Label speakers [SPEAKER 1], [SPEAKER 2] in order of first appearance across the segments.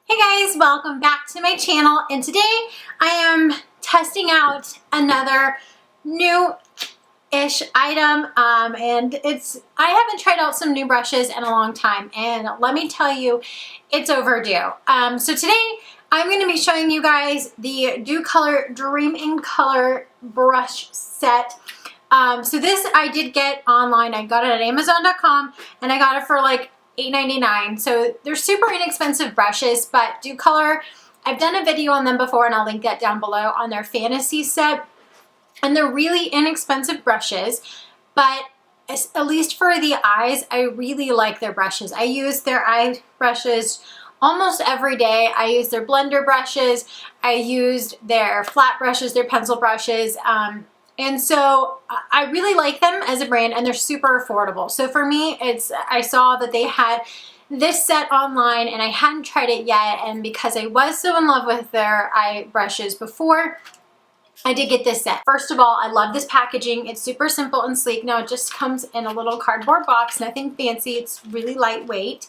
[SPEAKER 1] Hey guys, welcome back to my channel, and today I am testing out another new-ish item, and I haven't tried out some new brushes in a long time, and let me tell you, it's overdue. So today I'm going to be showing you guys the DOCOLOR Dream in Color brush set. So this I did get online. I got it at Amazon.com, and I got it for like $8.99. So they're super inexpensive brushes, but DOCOLOR, I've done a video on them before, and I'll link that down below, on their fantasy set. And they're really inexpensive brushes, but at least for the eyes, I really like their brushes. I use their eye brushes almost every day. I use their blender brushes. I used their flat brushes, their pencil brushes. And so I really like them as a brand, and they're super affordable. So for me, I saw that they had this set online, and I hadn't tried it yet. And because I was so in love with their eye brushes before, I did get this set. First of all, I love this packaging. It's super simple and sleek. Now it just comes in a little cardboard box, nothing fancy. It's really lightweight.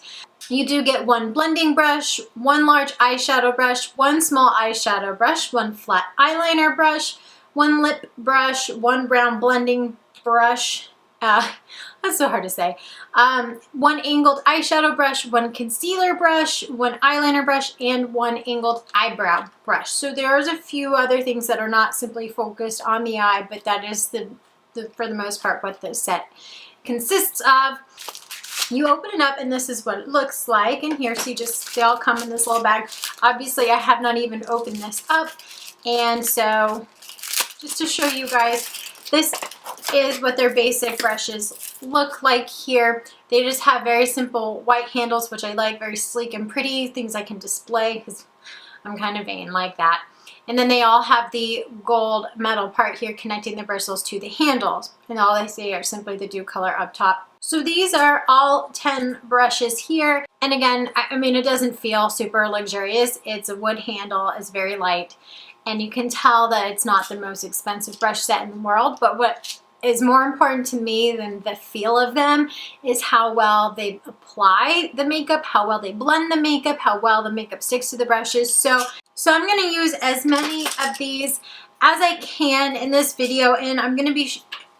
[SPEAKER 1] You do get one blending brush, one large eyeshadow brush, one small eyeshadow brush, one flat eyeliner brush, one lip brush, one brown blending brush. That's so hard to say. One angled eyeshadow brush, one concealer brush, one eyeliner brush, and one angled eyebrow brush. So there's a few other things that are not simply focused on the eye, but that is for the most part what this set consists of. You open it up, and this is what it looks like. And here, so they all come in this little bag. Obviously, I have not even opened this up, and so just to show you guys, this is what their basic brushes look like here. They just have very simple white handles, which I like, very sleek and pretty, things I can display because I'm kind of vain like that. And then they all have the gold metal part here connecting the bristles to the handles. And all they say are simply the DOCOLOR up top. So these are all 10 brushes here. And again, I mean, it doesn't feel super luxurious. It's a wood handle, it's very light. And you can tell that it's not the most expensive brush set in the world, but what is more important to me than the feel of them is how well they apply the makeup, how well they blend the makeup, how well the makeup sticks to the brushes. So I'm going to use as many of these as I can in this video, and I'm going to be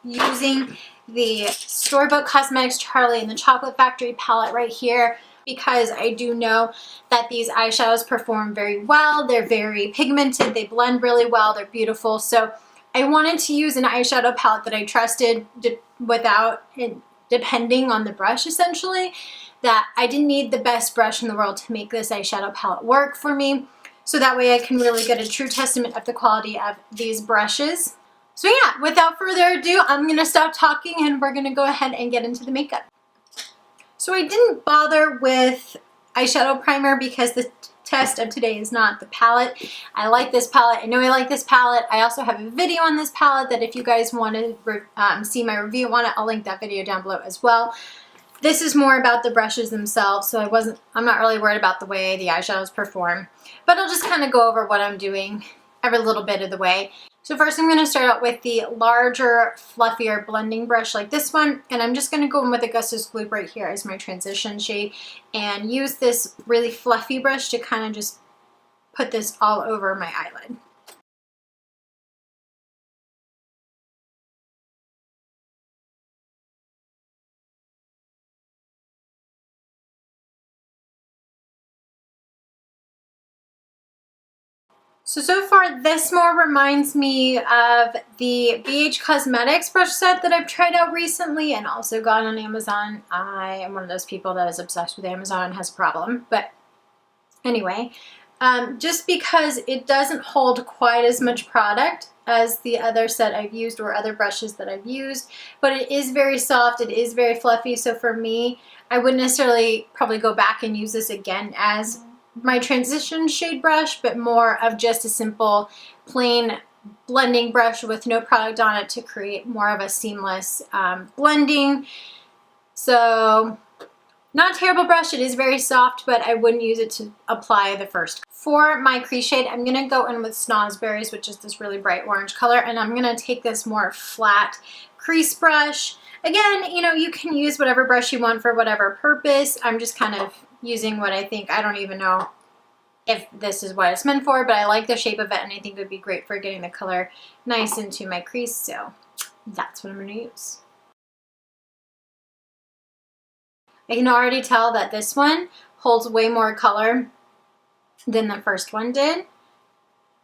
[SPEAKER 1] using the Storybook Cosmetics Charlie and the Chocolate Factory palette right here, because I do know that these eyeshadows perform very well. They're very pigmented, they blend really well, they're beautiful. So I wanted to use an eyeshadow palette that I trusted without depending on the brush, essentially. That I didn't need the best brush in the world to make this eyeshadow palette work for me. So that way I can really get a true testament of the quality of these brushes. So yeah, without further ado, I'm gonna stop talking and we're gonna go ahead and get into the makeup. So I didn't bother with eyeshadow primer because the test of today is not the palette. I like this palette. I know I like this palette. I also have a video on this palette that if you guys want to see my review on it, I'll link that video down below as well. This is more about the brushes themselves, so I'm not really worried about the way the eyeshadows perform. But I'll just kind of go over what I'm doing every little bit of the way. So first I'm going to start out with the larger, fluffier blending brush like this one, and I'm just going to go in with Augustus Gloop right here as my transition shade and use this really fluffy brush to kind of just put this all over my eyelid. So far this more reminds me of the BH Cosmetics brush set that I've tried out recently and also got on Amazon. I am one of those people that is obsessed with Amazon and has a problem. But anyway, just because it doesn't hold quite as much product as the other set I've used or other brushes that I've used, but it is very soft, it is very fluffy, so for me, I wouldn't necessarily probably go back and use this again as my transition shade brush, but more of just a simple plain blending brush with no product on it to create more of a seamless blending. So not a terrible brush, it is very soft, but I wouldn't use it to apply the first. For my crease shade, I'm going to go in with Snozzberries, which is this really bright orange color, and I'm going to take this more flat crease brush. Again, you know, you can use whatever brush you want for whatever purpose. I'm just kind of using what I think. I don't even know if this is what it's meant for, but I like the shape of it and I think it would be great for getting the color nice into my crease, so that's what I'm going to use. I can already tell that this one holds way more color than the first one did.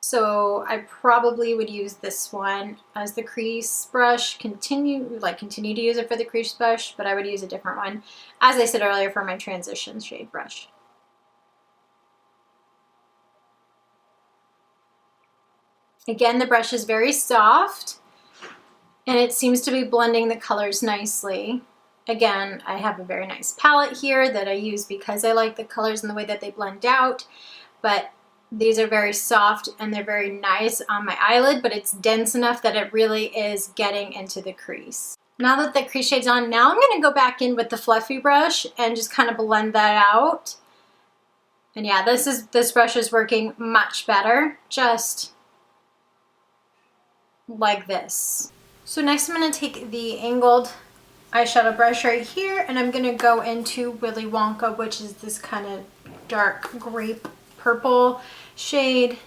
[SPEAKER 1] So I probably would use this one as the crease brush, continue to use it for the crease brush, but I would use a different one, as I said earlier, for my transition shade brush. Again, the brush is very soft and it seems to be blending the colors nicely. Again, I have a very nice palette here that I use because I like the colors and the way that they blend out, but these are very soft and they're very nice on my eyelid, but it's dense enough that it really is getting into the crease. Now that the crease shade's on, now I'm going to go back in with the fluffy brush and just kind of blend that out. And yeah, this brush is working much better, just like this. So next I'm going to take the angled eyeshadow brush right here and I'm going to go into Willy Wonka, which is this kind of dark grape purple shade,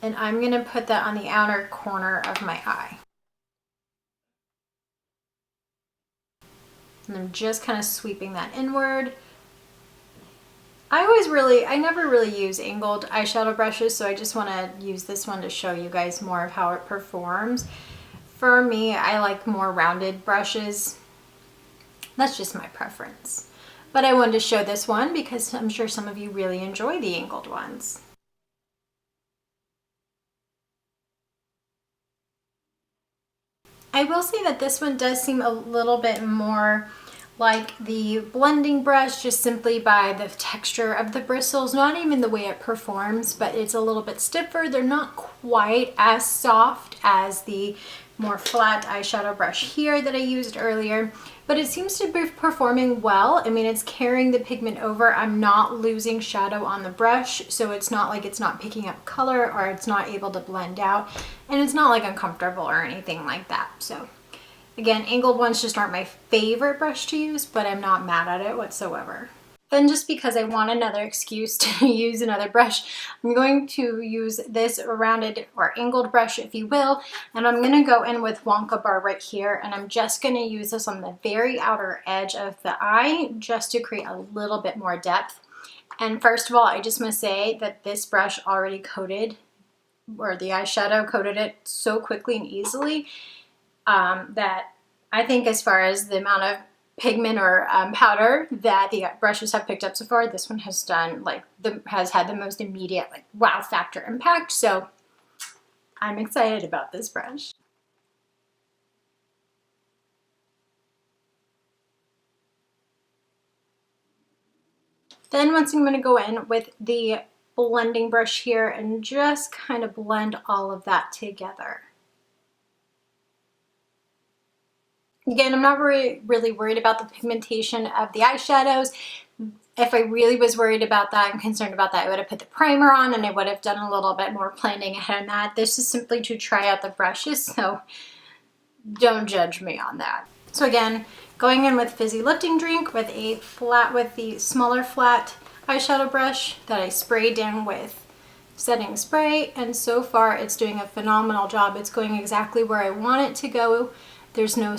[SPEAKER 1] and I'm going to put that on the outer corner of my eye. And I'm just kind of sweeping that inward. I never really use angled eyeshadow brushes, so I just want to use this one to show you guys more of how it performs. For me, I like more rounded brushes. That's just my preference. But I wanted to show this one because I'm sure some of you really enjoy the angled ones. I will say that this one does seem a little bit more like the blending brush, just simply by the texture of the bristles, not even the way it performs, but it's a little bit stiffer. They're not quite as soft as the more flat eyeshadow brush here that I used earlier, but it seems to be performing well. I mean, it's carrying the pigment over. I'm not losing shadow on the brush, so it's not like it's not picking up color or it's not able to blend out, and it's not like uncomfortable or anything like that. So again, angled ones just aren't my favorite brush to use, but I'm not mad at it whatsoever. Then just because I want another excuse to use another brush, I'm going to use this rounded or angled brush, if you will, and I'm going to go in with Wonka Bar right here, and I'm just going to use this on the very outer edge of the eye just to create a little bit more depth. And first of all, I just want to say that this brush already coated, or the eyeshadow coated it so quickly and easily that I think as far as the amount of pigment or powder that the brushes have picked up so far, this one has done has had the most immediate wow factor impact. So I'm excited about this brush. Then once I'm going to go in with the blending brush here and just kind of blend all of that together. Again, I'm not really worried about the pigmentation of the eyeshadows. If I really was worried about that and concerned about that, I would have put the primer on and I would have done a little bit more planning ahead of that. This is simply to try out the brushes, so don't judge me on that. So again, going in with Fizzy Lifting Drink with the smaller flat eyeshadow brush that I sprayed in with setting spray, and so far it's doing a phenomenal job. It's going exactly where I want it to go. There's no,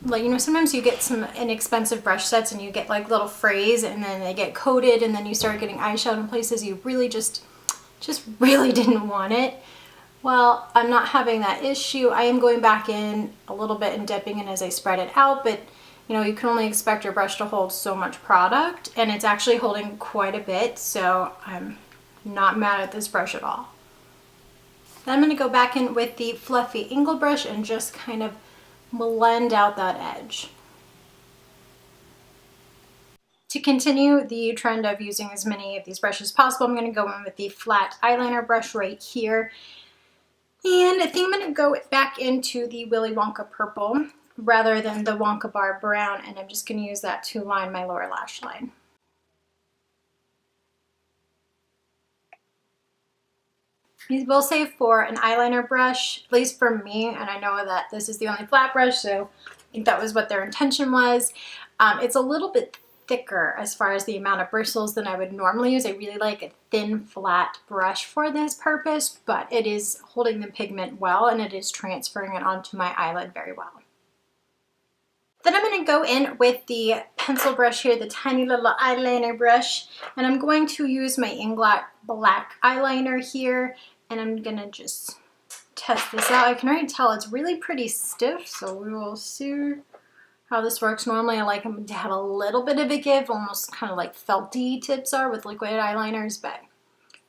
[SPEAKER 1] like, you know, sometimes you get some inexpensive brush sets and you get like little frays and then they get coated and then you start getting eyeshadow in places you really just really didn't want it. Well, I'm not having that issue. I am going back in a little bit and dipping in as I spread it out, but you know, you can only expect your brush to hold so much product, and it's actually holding quite a bit, so I'm not mad at this brush at all. Then I'm going to go back in with the fluffy angled brush and just kind of blend out that edge. To continue the trend of using as many of these brushes as possible, I'm going to go in with the flat eyeliner brush right here. And I think I'm going to go back into the Willy Wonka purple rather than the Wonka Bar brown, and I'm just going to use that to line my lower lash line. I will say for an eyeliner brush, at least for me, and I know that this is the only flat brush, so I think that was what their intention was, it's a little bit thicker as far as the amount of bristles than I would normally use. I really like a thin, flat brush for this purpose, but it is holding the pigment well and it is transferring it onto my eyelid very well. Then I'm going to go in with the pencil brush here, the tiny little eyeliner brush, and I'm going to use my Inglot black eyeliner here, and I'm going to just test this out. I can already tell it's really pretty stiff, so we will see how this works. Normally I like them to have a little bit of a give, almost kind of like felty tips are with liquid eyeliners, but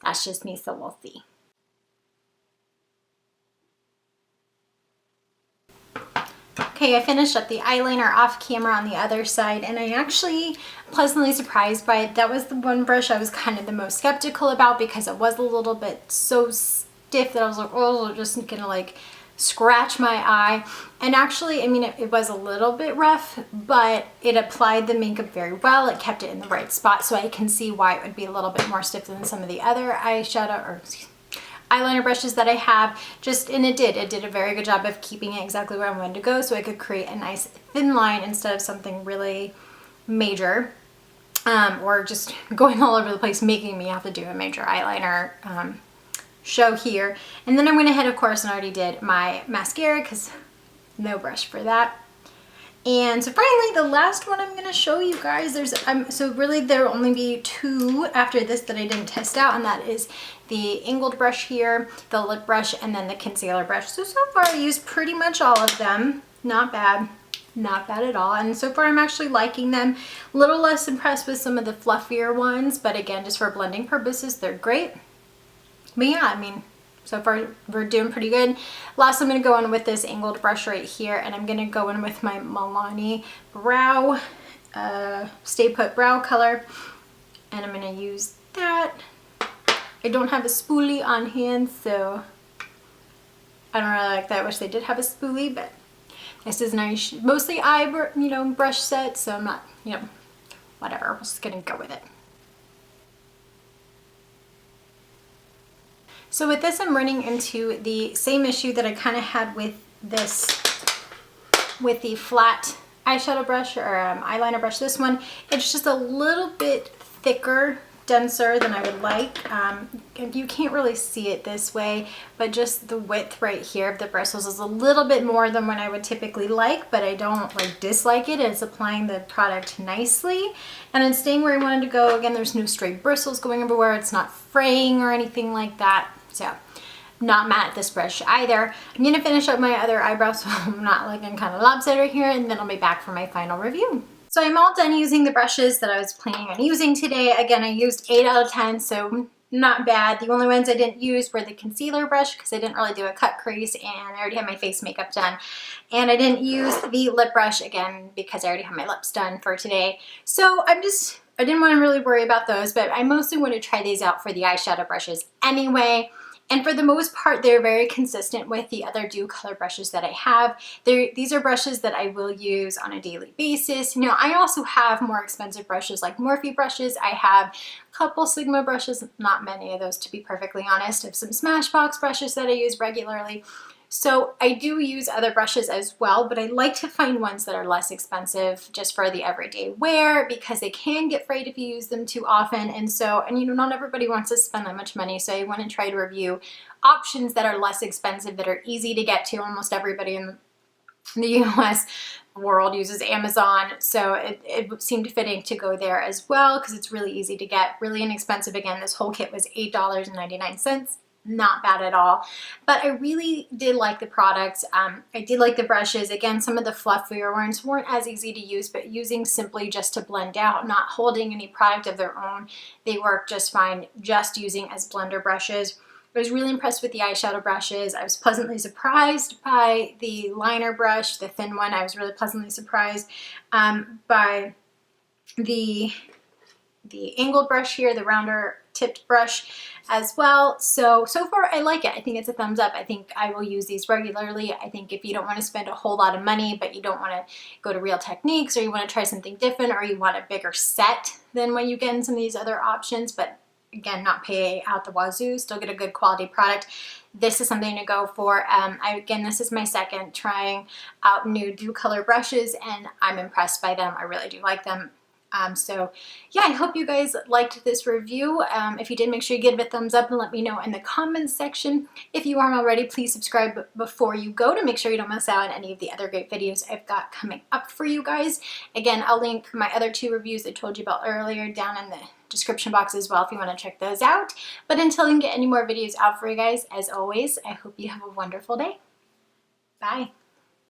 [SPEAKER 1] that's just me, so we'll see. Okay, I finished up the eyeliner off camera on the other side, and I actually pleasantly surprised by it. That was the one brush I was kind of the most skeptical about because it was a little bit so stiff that I was like, oh, it's just gonna like scratch my eye. And actually, I mean, it was a little bit rough, but it applied the makeup very well. It kept it in the right spot, so I can see why it would be a little bit more stiff than some of the other eyeliner brushes that I have. And it did a very good job of keeping it exactly where I wanted to go, so I could create a nice thin line instead of something really major, or just going all over the place, making me have to do a major eyeliner show here. And then I went ahead, of course, and already did my mascara because no brush for that. And so finally, the last one I'm going to show you guys, so really there will only be two after this that I didn't test out, and that is the angled brush here, the lip brush, and then the concealer brush. So far I used pretty much all of them. Not bad. Not bad at all. And so far I'm actually liking them. A little less impressed with some of the fluffier ones, but again, just for blending purposes, they're great. But yeah, I mean, so far we're doing pretty good. Last, I'm going to go in with this angled brush right here, and I'm going to go in with my Milani brow, Stay Put brow color, and I'm going to use that. I don't have a spoolie on hand, so I don't really like that. I wish they did have a spoolie, but this is nice, mostly brush set, so I'm not, whatever. I'm just going to go with it. So with this, I'm running into the same issue that I kind of had with this, with the flat eyeshadow brush or eyeliner brush. This one, it's just a little bit thicker, denser than I would like. You can't really see it this way, but just the width right here of the bristles is a little bit more than what I would typically like, but I don't like dislike it. It's applying the product nicely, and it's staying where I wanted to go. Again, there's no stray bristles going everywhere. It's not fraying or anything like that. So not mad at this brush either. I'm going to finish up my other eyebrow so I'm not looking kind of lopsided here, and then I'll be back for my final review. So I'm all done using the brushes that I was planning on using today. Again, I used 8 out of 10, so not bad. The only ones I didn't use were the concealer brush because I didn't really do a cut crease, and I already had my face makeup done. And I didn't use the lip brush again because I already have my lips done for today. So I didn't want to really worry about those, but I mostly want to try these out for the eyeshadow brushes anyway. And for the most part, they're very consistent with the other DOCOLOR brushes that I have. These are brushes that I will use on a daily basis. I also have more expensive brushes like Morphe brushes. I have a couple Sigma brushes, not many of those to be perfectly honest. I have some Smashbox brushes that I use regularly. So I do use other brushes as well, but I like to find ones that are less expensive just for the everyday wear because they can get frayed if you use them too often. And not everybody wants to spend that much money. So I want to try to review options that are less expensive, that are easy to get to. Almost everybody in the US world uses Amazon. So it seemed fitting to go there as well because it's really easy to get, really inexpensive. Again, this whole kit was $8.99. Not bad at all, but I really did like the products. I did like the brushes. Again, some of the fluffier ones weren't as easy to use, but using simply just to blend out, not holding any product of their own, they work just fine just using as blender brushes. I was really impressed with the eyeshadow brushes. I was pleasantly surprised by the liner brush, the thin one. I was really pleasantly surprised by the angled brush here, the rounder tipped brush as well. So far I like it. I think it's a thumbs up. I think I will use these regularly. I think if you don't want to spend a whole lot of money, but you don't want to go to Real Techniques, or you want to try something different, or you want a bigger set than what you get in some of these other options, but again, not pay out the wazoo, still get a good quality product, this is something to go for. Again, this is my second trying out new DOCOLOR brushes, and I'm impressed by them. I really do like them. So yeah, I hope you guys liked this review. If you did, make sure you give it a thumbs up and let me know in the comments section. If you aren't already, please subscribe before you go to make sure you don't miss out on any of the other great videos I've got coming up for you guys. Again, I'll link my other 2 reviews I told you about earlier down in the description box as well if you want to check those out. But until I can get any more videos out for you guys, as always, I hope you have a wonderful day. Bye.